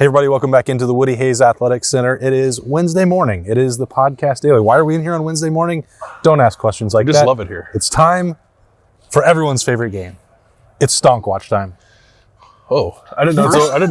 Hey everybody, welcome back into the Woody Hayes Athletic Center. It is Wednesday morning. It is the podcast daily. Why are we in here on Wednesday morning? Don't ask questions like that. I just love it here. It's time for everyone's favorite game. It's Stonk Watch time. Oh, I didn't know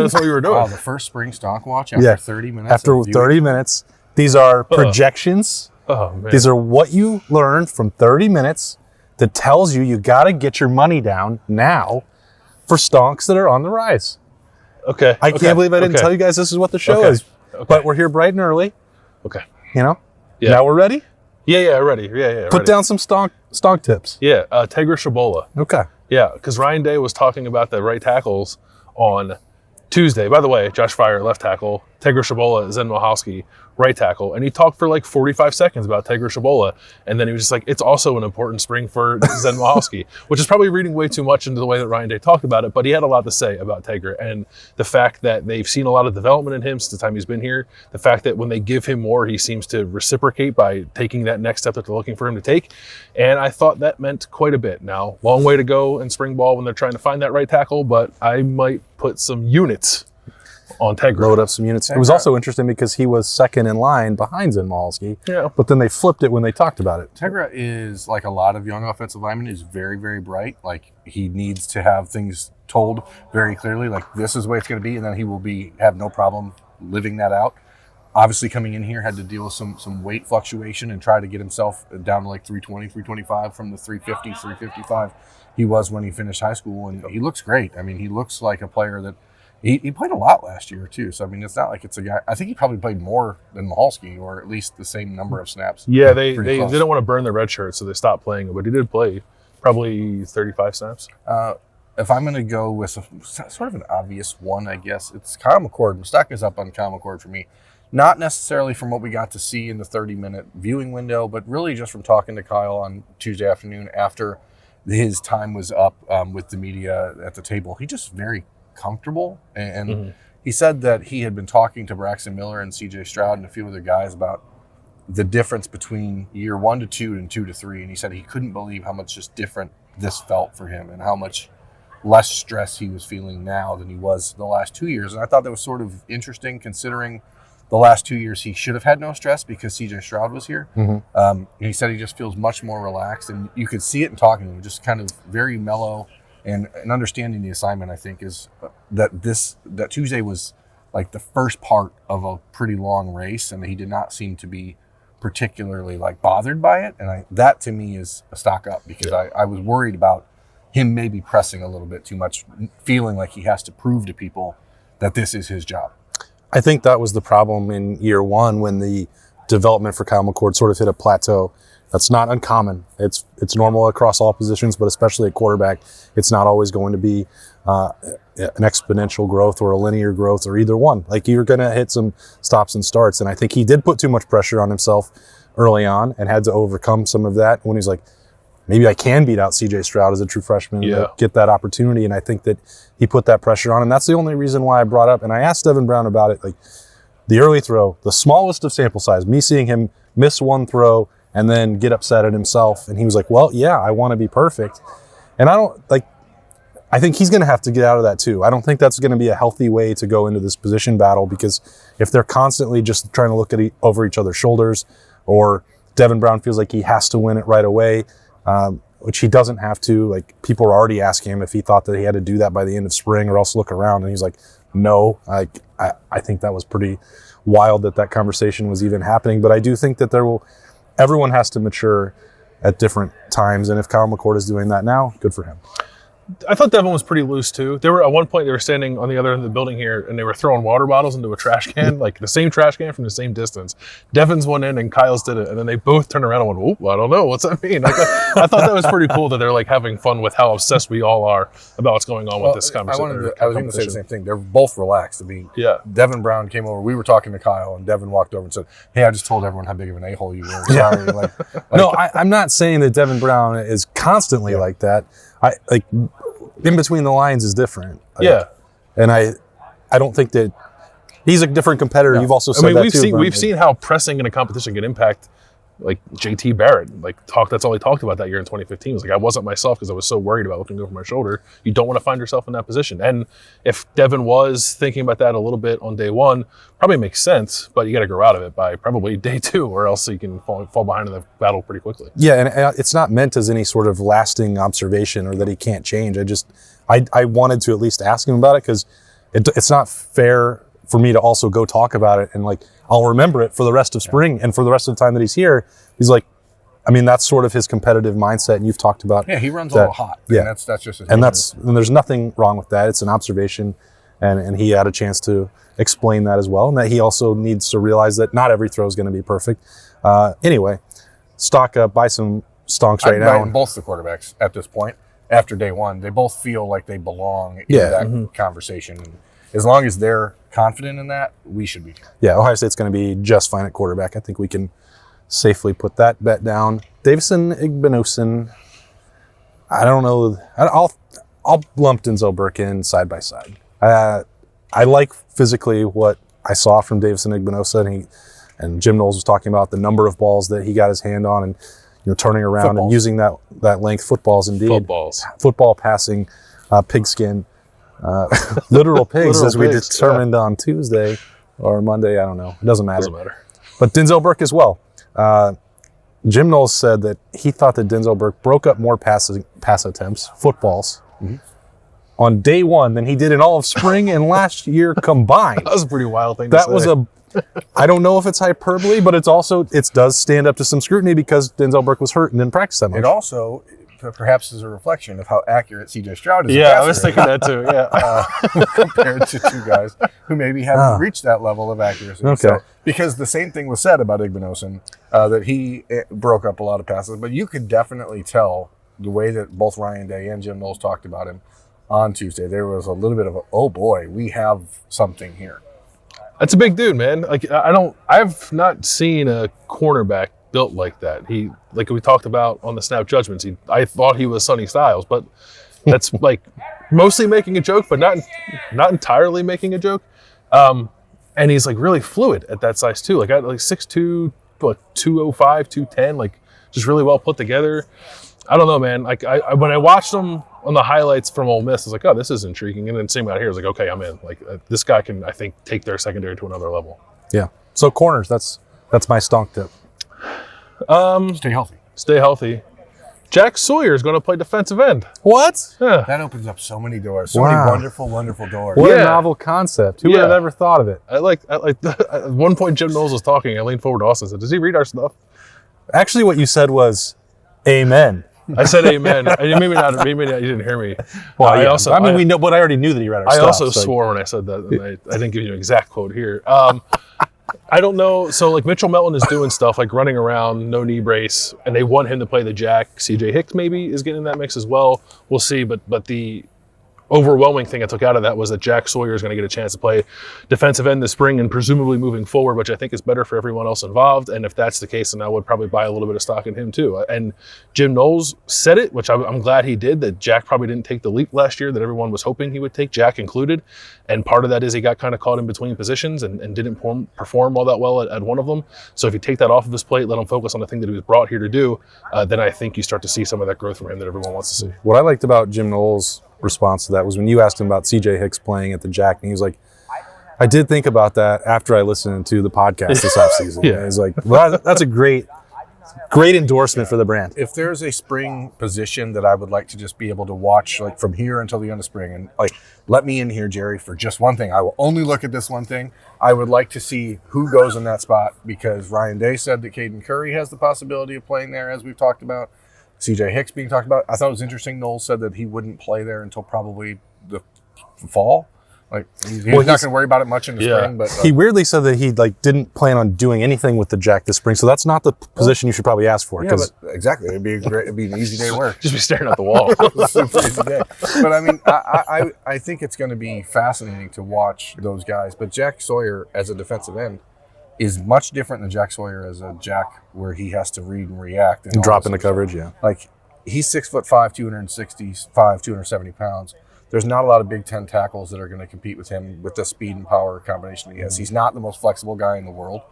that's what you were doing. Wow, the first spring Stonk Watch after 30 minutes. After 30 minutes. These are projections. Oh, man. These are what you learned from 30 minutes that tells you got to get your money down now for stonks that are on the rise. Okay. I can't believe I didn't tell you guys this is what the show is. Okay. But we're here bright and early. Okay. You know? Yeah. Now we're ready? Yeah, ready. Yeah. Put down some stonk tips. Yeah, Tegra Shabola. Okay. Yeah, because Ryan Day was talking about the right tackles on Tuesday. By the way, Josh Fryer, left tackle. Tegra Shabola, Zen Mohalski, right tackle. And he talked for like 45 seconds about Tegra Shabola. And then he was just like, it's also an important spring for Zen Mohalski, which is probably reading way too much into the way that Ryan Day talked about it. But he had a lot to say about Tegra and the fact that they've seen a lot of development in him since the time he's been here. The fact that when they give him more, he seems to reciprocate by taking that next step that they're looking for him to take. And I thought that meant quite a bit. Now, long way to go in spring ball when they're trying to find that right tackle, but I might put some units on Tegra. Load up some units. It was also interesting because he was second in line behind Zen Mohalski. Yeah. But then they flipped it when they talked about it. Tegra is, like a lot of young offensive linemen, is very, very bright. Like, he needs to have things told very clearly, like, this is the way it's going to be, and then he will have no problem living that out. Obviously, coming in here, had to deal with some weight fluctuation and try to get himself down to like 320, 325 from the 350, 355 he was when he finished high school, and he looks great. I mean, he looks like a player that He played a lot last year, too. So, I mean, it's not like it's a guy. I think he probably played more than Mohalski, or at least the same number of snaps. Yeah, they didn't want to burn the red shirt, so they stopped playing it. But he did play probably 35 snaps. If I'm going to go with sort of an obvious one, I guess, it's Kyle McCord. Mustak is up on Kyle McCord for me. Not necessarily from what we got to see in the 30-minute viewing window, but really just from talking to Kyle on Tuesday afternoon after his time was up with the media at the table. He just very comfortable, and he said that he had been talking to Braxton Miller and CJ Stroud and a few other guys about the difference between year 1 to 2 and 2 to 3, and he said he couldn't believe how much just different this felt for him and how much less stress he was feeling now than he was the last 2 years. And I thought that was sort of interesting, considering the last 2 years he should have had no stress because CJ Stroud was here. And he said he just feels much more relaxed, and you could see it in talking to him, just kind of very mellow. And understanding the assignment, I think, is that Tuesday was like the first part of a pretty long race, and he did not seem to be particularly like bothered by it. And that to me is a stock up, because I was worried about him maybe pressing a little bit too much, feeling like he has to prove to people that this is his job. I think that was the problem in year 1 when the development for Kyle McCord sort of hit a plateau. That's not uncommon. It's normal across all positions, but especially at quarterback, it's not always going to be an exponential growth or a linear growth or either one. Like, you're going to hit some stops and starts, and I think he did put too much pressure on himself early on and had to overcome some of that when he's like, maybe I can beat out CJ Stroud as a true freshman and get that opportunity, and I think that he put that pressure on, and that's the only reason why I brought up, and I asked Devin Brown about it, like the early throw, the smallest of sample size, me seeing him miss one throw and then get upset at himself. And he was like, well, yeah, I want to be perfect. And I think he's going to have to get out of that too. I don't think that's going to be a healthy way to go into this position battle, because if they're constantly just trying to look at over each other's shoulders, or Devin Brown feels like he has to win it right away, which he doesn't have to. Like, people were already asking him if he thought that he had to do that by the end of spring or else look around. And he's like, no, I think that was pretty wild that conversation was even happening. But I do think that everyone has to mature at different times, and if Kyle McCord is doing that now, good for him. I thought Devin was pretty loose too. They were at one point, they were standing on the other end of the building here, and they were throwing water bottles into a trash can, like the same trash can from the same distance. Devin's went in and Kyle's did it, and then they both turned around and went, "Oop, I don't know, what's that mean?" Like, I thought that was pretty cool that they're like having fun with how obsessed we all are about what's going on with this conversation. I was going to say the same thing. They're both relaxed. I mean, Devin Brown came over. We were talking to Kyle, and Devin walked over and said, "Hey, I just told everyone how big of an a-hole you were. Sorry." No, I'm not saying that Devin Brown is constantly like that. In between the lines is different. And I don't think that he's a different competitor. You've also said that too. We've seen how pressing in a competition can impact like JT Barrett, that's all he talked about that year in 2015. It was like, I wasn't myself because I was so worried about looking over my shoulder. You don't want to find yourself in that position. And if Devin was thinking about that a little bit on day one, probably makes sense, but you got to grow out of it by probably day 2, or else you can fall behind in the battle pretty quickly. Yeah, and it's not meant as any sort of lasting observation or that he can't change. I wanted to at least ask him about it because it's not fair for me to also go talk about it and I'll remember it for the rest of spring and for the rest of the time that he's here. He's like, I mean, that's sort of his competitive mindset, and you've talked about. Yeah, he runs a little hot. Yeah, and that's just his. And there's nothing wrong with that. It's an observation, and he had a chance to explain that as well, and that he also needs to realize that not every throw is going to be perfect. Anyway, stock up, buy some stonks right now. Both the quarterbacks at this point, after day one, they both feel like they belong in that conversation. And as long as they're confident in that, we should be. Yeah, Ohio State's going to be just fine at quarterback. I think we can safely put that bet down. Davison Igbinosun, I don't know. I'll lump Denzel Burke in side by side. I like physically what I saw from Davison Igbinosun, and Jim Knowles was talking about the number of balls that he got his hand on, and turning around and using that length. Footballs, indeed. Football passing, pigskin. Literal pigs, as we determined on Tuesday or Monday. I don't know. It doesn't matter. But Denzel Burke as well. Jim Knowles said that he thought that Denzel Burke broke up more pass attempts, footballs, on day one than he did in all of spring and last year combined. That was a pretty wild thing to say. I don't know if it's hyperbole, but it does stand up to some scrutiny because Denzel Burke was hurt and didn't practice that much. It also perhaps is a reflection of how accurate C.J. Stroud is. Yeah, I was thinking that too. Yeah, compared to two guys who maybe haven't reached that level of accuracy. Okay. So, because the same thing was said about Igbinosun, that he broke up a lot of passes, but you could definitely tell the way that both Ryan Day and Jim Knowles talked about him on Tuesday. There was a little bit of oh boy, we have something here. That's a big dude, man. I've not seen a cornerback built like that. He, like we talked about on the snap judgments, I thought he was Sonny Styles, but that's mostly making a joke, but not entirely making a joke. And he's really fluid at that size too. At 6'2", 205, 210, just really well put together. I don't know, man. When I watched him on the highlights from Ole Miss, I was like, oh, this is intriguing. And then same out here, I was like, okay, I'm in. This guy can, I think, take their secondary to another level. Yeah. So corners, that's my stonk tip. Stay healthy. Jack Sawyer is going to play defensive end. What? Yeah. That opens up so many doors. So many wonderful, wonderful doors. What a novel concept. Who would have ever thought of it? At one point Jim Knowles was talking. I leaned forward to Austin and said, does he read our stuff? Actually, what you said was, amen. I said amen. Maybe you didn't hear me. Well, we know, but I already knew that he read our stuff. I also swore when I said that, and I didn't give you an exact quote here. I don't know. So Mitchell Melton is doing stuff running around, no knee brace, and they want him to play the jack. CJ Hicks maybe is getting in that mix as well. We'll see. But the overwhelming thing I took out of that was that Jack Sawyer is going to get a chance to play defensive end this spring and presumably moving forward, which I think is better for everyone else involved. And if that's the case, then I would probably buy a little bit of stock in him too. And Jim Knowles said it, which I'm glad he did, that Jack probably didn't take the leap last year that everyone was hoping he would take, Jack included. And part of that is he got kind of caught in between positions and didn't perform all that well at one of them. So if you take that off of his plate, let him focus on the thing that he was brought here to do, then I think you start to see some of that growth from him that everyone wants to see. What I liked about Jim Knowles' response to that was when you asked him about CJ Hicks playing at the jack, and he was like, I did think about that after I listened to the podcast this offseason. Yeah. He's like, well, that's a great endorsement for the brand. If there's a spring position that I would like to just be able to watch from here until the end of spring, and let me in here, Jerry, for just one thing. I will only look at this one thing. I would like to see who goes in that spot, because Ryan Day said that Caden Curry has the possibility of playing there, as we've talked about. CJ Hicks being talked about. I thought it was interesting. Knowles said that he wouldn't play there until probably the fall. He's not going to worry about it much in the spring. But he weirdly said that he didn't plan on doing anything with the jack this spring. So that's not the position you should probably ask for. Yeah, exactly. It'd be an easy day of work. Just be staring at the wall. Super easy day. But I mean, I think it's going to be fascinating to watch those guys. But Jack Sawyer as a defensive end is much different than Jack Sawyer as a jack, where he has to read and react and drop into coverage. Yeah, he's 6'5", 265, 270 pounds. There's not a lot of Big Ten tackles that are going to compete with him with the speed and power combination he has. He's not the most flexible guy in the world,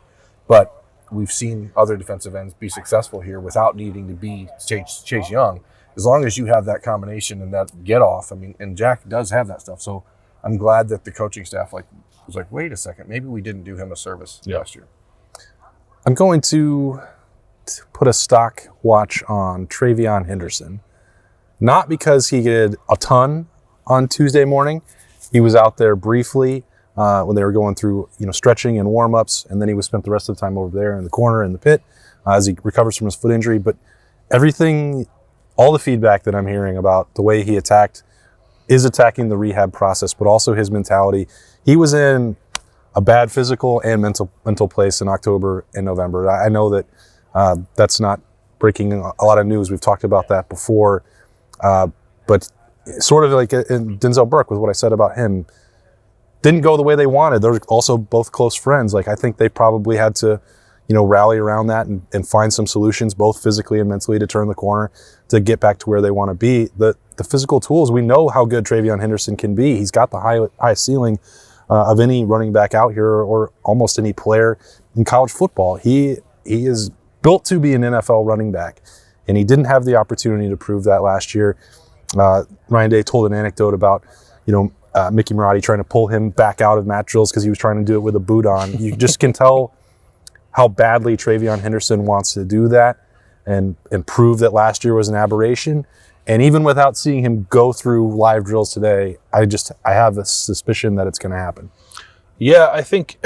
but we've seen other defensive ends be successful here without needing to be Chase Young. As long as you have that combination and that get off, I mean, and Jack does have that stuff. So I'm glad that the coaching staff was like, wait a second, maybe we didn't do him a service last year. I'm going to put a stock watch on Trayvion Henderson, not because he did a ton on Tuesday morning. He was out there briefly when they were going through, stretching and warm-ups, and then he was spent the rest of the time over there in the corner in the pit as he recovers from his foot injury. But all the feedback that I'm hearing about the way he is attacking the rehab process, but also his mentality. He was in a bad physical and mental place in October and November. I know that that's not breaking a lot of news. We've talked about that before. But sort of like in Denzel Burke with what I said about him, didn't go the way they wanted. They're also both close friends. I think they probably had to, rally around that and find some solutions, both physically and mentally, to turn the corner, to get back to where they want to be. The physical tools, we know how good Trayvion Henderson can be. He's got the highest ceiling of any running back out here, or almost any player in college football. He is built to be an NFL running back, and he didn't have the opportunity to prove that last year. Ryan Day told an anecdote about, Mickey Marotti trying to pull him back out of mat drills because he was trying to do it with a boot on. You just can tell how badly Trayvion Henderson wants to do that and prove that last year was an aberration. And even without seeing him go through live drills today, I have a suspicion that it's going to happen. Yeah, I think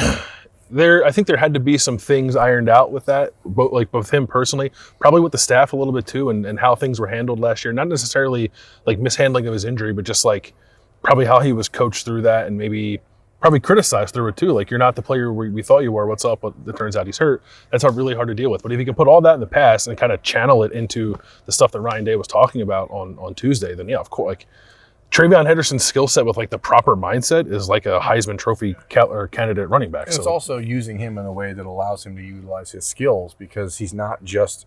there had to be some things ironed out with that, both him personally, probably with the staff a little bit too, and how things were handled last year. Not necessarily mishandling of his injury, but just probably how he was coached through that, and maybe probably criticized through it too. You're not the player we thought you were. What's up? But it turns out he's hurt. That's really hard to deal with. But if you can put all that in the past and kind of channel it into the stuff that Ryan Day was talking about on Tuesday, then yeah, of course, Trayvion Henderson's skill set with the proper mindset is like a Heisman Trophy candidate running back. And it's also using him in a way that allows him to utilize his skills, because he's not just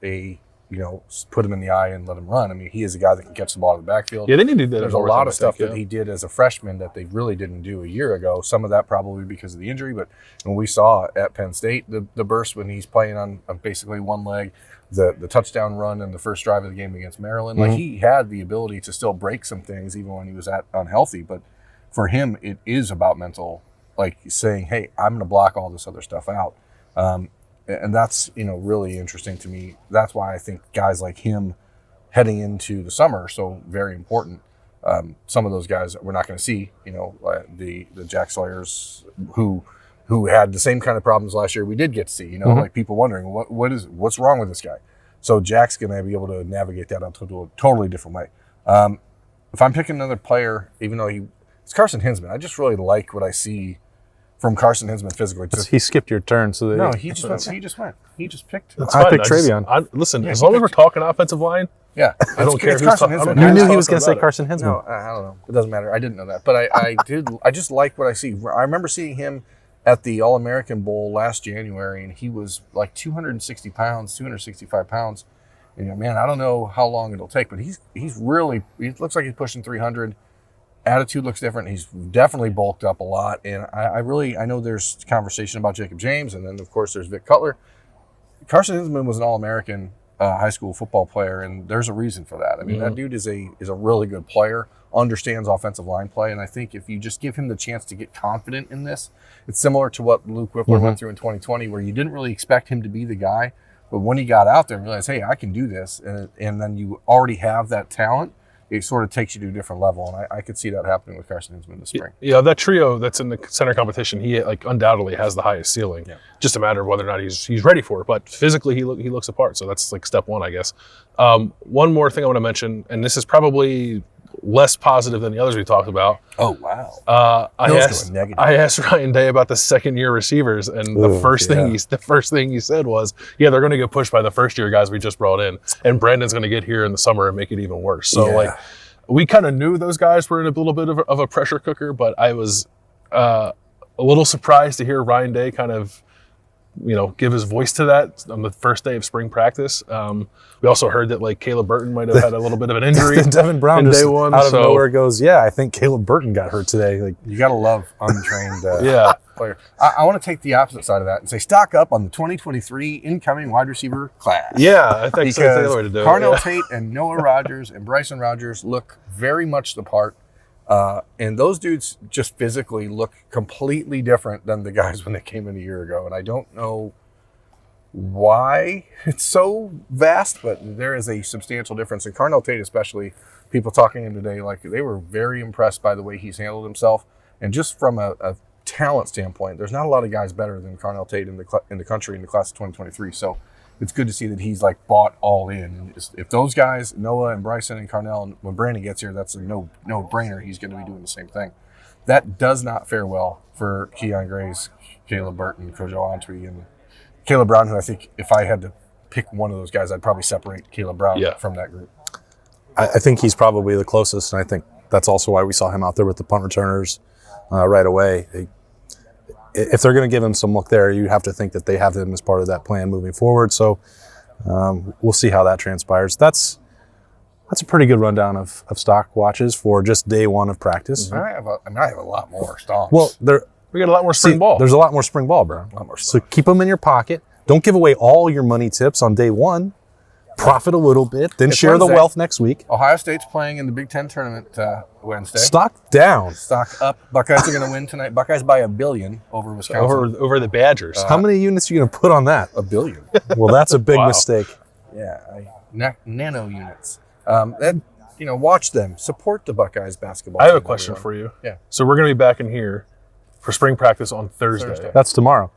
put him in the eye and let him run. I mean, he is a guy that can catch the ball in the backfield. Yeah, they need to do that. There's a lot of stuff that he did as a freshman that they really didn't do a year ago. Some of that probably because of the injury, but when we saw at Penn State, the burst when he's playing on basically one leg, the touchdown run in the first drive of the game against Maryland, he had the ability to still break some things even when he was unhealthy. But for him, it is about mental, saying, hey, I'm going to block all this other stuff out. And that's, really interesting to me. That's why I think guys like him heading into the summer are so very important. Some of those guys we're not going to see, the Jack Sawyers who had the same kind of problems last year we did get to see, people wondering what's wrong with this guy. So Jack's going to be able to navigate that onto a totally different way. If I'm picking another player, even though it's Carson Hinsman, I just really like what I see from Carson Hinsman physically. He skipped your turn. So he just went. He just picked. I picked Trayvion. Listen, as long as we're talking offensive line, yeah, I don't care. Carson Hinsman. You knew he was going to say Carson Hinsman. No, I don't know. It doesn't matter. I didn't know that, but I did. I just like what I see. I remember seeing him at the All-American Bowl last January, and he was 260 pounds, 265 pounds. And man, I don't know how long it'll take, but he's really. He looks like he's pushing 300. Attitude looks different. He's definitely bulked up a lot. And I know there's conversation about Jacob James, and then, of course, there's Vic Cutler. Carson Hinsman was an All-American high school football player, and there's a reason for that. I mean, that dude is a really good player, understands offensive line play, and I think if you just give him the chance to get confident in this, it's similar to what Luke Whippler went through in 2020, where you didn't really expect him to be the guy, but when he got out there and realized, hey, I can do this, and then you already have that talent, it sort of takes you to a different level, and I could see that happening with Carson Hinsman this spring. Yeah, that trio that's in the center competition, he undoubtedly has the highest ceiling. Yeah. Just a matter of whether or not he's ready for it. But physically, he looks apart. So that's step one, I guess. One more thing I want to mention, and this is probably less positive than the others we talked about. Oh, wow. I asked Ryan Day about the second-year receivers, and the first thing he said was, yeah, they're going to get pushed by the first-year guys we just brought in, and Brandon's going to get here in the summer and make it even worse. So, we kind of knew those guys were in a little bit of a pressure cooker, but I was a little surprised to hear Ryan Day kind of give his voice to that on the first day of spring practice. We also heard that like Caleb Burton might have had a little bit of an injury. Devin Brown in just day one, out of nowhere goes, yeah, I think Caleb Burton got hurt today. Like, you got to love untrained yeah. player. I want to take the opposite side of that and say stock up on the 2023 incoming wide receiver class. Yeah, I think so. That's the way to do it. Carnell Yeah. Tate and Noah Rogers and Bryson Rogers look very much the part. And those dudes just physically look completely different than the guys when they came in a year ago. And I don't know why it's so vast, but there is a substantial difference. And Carnell Tate especially, people talking to him today, like they were very impressed by the way he's handled himself. And just from a talent standpoint, there's not a lot of guys better than Carnell Tate in the country in the class of 2023. So it's good to see that he's like bought all in. And if those guys, Noah and Bryson and Carnell, and when Brandon gets here, that's a no-brainer. He's going to be doing the same thing. That does not fare well for Keon Gray's Caleb Burton, Kojo Antwi, and Caleb Brown, who I think if I had to pick one of those guys, I'd probably separate Caleb Brown from that group. I think he's probably the closest, and I think that's also why we saw him out there with the punt returners right away. If they're going to give him some look there, you have to think that they have him as part of that plan moving forward. So we'll see how that transpires. That's a pretty good rundown of stock watches for just day one of practice. Mm-hmm. I have a lot more stocks. Well, We got a lot more spring ball. There's a lot more spring ball, bro. So keep them in your pocket. Don't give away all your money tips on day one. Profit a little bit, then share the wealth next week. Ohio State's playing in the Big Ten tournament Wednesday. Stock down. Stock up. Buckeyes are going to win tonight. Buckeyes by $1 billion over Wisconsin. Over the Badgers. How many units are you going to put on that? $1 billion. Well, that's a big mistake. Yeah, nano units. Watch them. Support the Buckeyes basketball. I have a question for you. Yeah. So we're going to be back in here for spring practice on Thursday. That's tomorrow.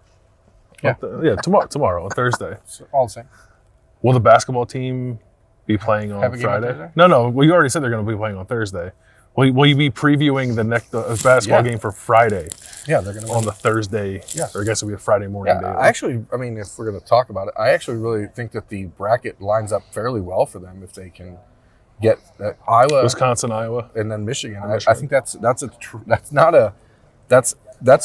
Yeah, tomorrow on Thursday. So all the same. Will the basketball team be playing on Have a game on Friday? Thursday? No. Well, you already said they're going to be playing on Thursday. Will you be previewing the next basketball game for Friday? Yeah, they're going to on the Thursday. Yeah. Or I guess it'll be a Friday morning. Yeah, if we're going to talk about it, I actually really think that the bracket lines up fairly well for them if they can get Iowa, Wisconsin, Iowa, and then Michigan. I think that's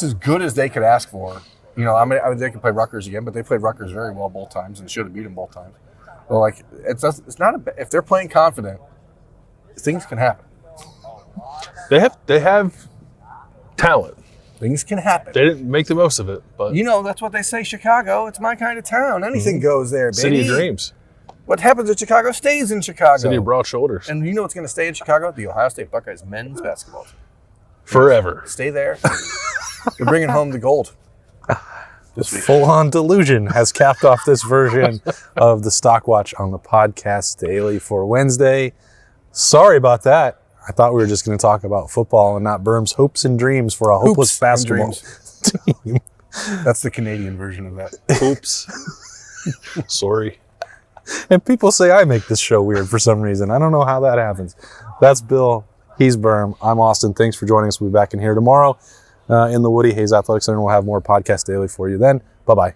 as good as they could ask for. They could play Rutgers again, but they played Rutgers very well both times and should have beat them both times. So it's not if they're playing confident, things can happen. They have talent. Things can happen. They didn't make the most of it, but that's what they say. Chicago, it's my kind of town. Anything goes there, baby. City of dreams. What happens in Chicago stays in Chicago. City of broad shoulders. And you know what's going to stay in Chicago? The Ohio State Buckeyes men's basketball team. Forever. Stay there. You're bringing home the gold. This full-on delusion has capped off this version of the Stock Watch on the podcast daily for Wednesday. Sorry about that. I thought we were just going to talk about football and not Berm's hopes and dreams for a hopeless basketball team. That's the Canadian version of that. Oops. Sorry. And people say I make this show weird for some reason. I don't know how that happens. That's Bill. He's Berm. I'm Austin. Thanks for joining us. We'll be back in here tomorrow in the Woody Hayes Athletic Center. We'll have more podcast daily for you then. Bye-bye.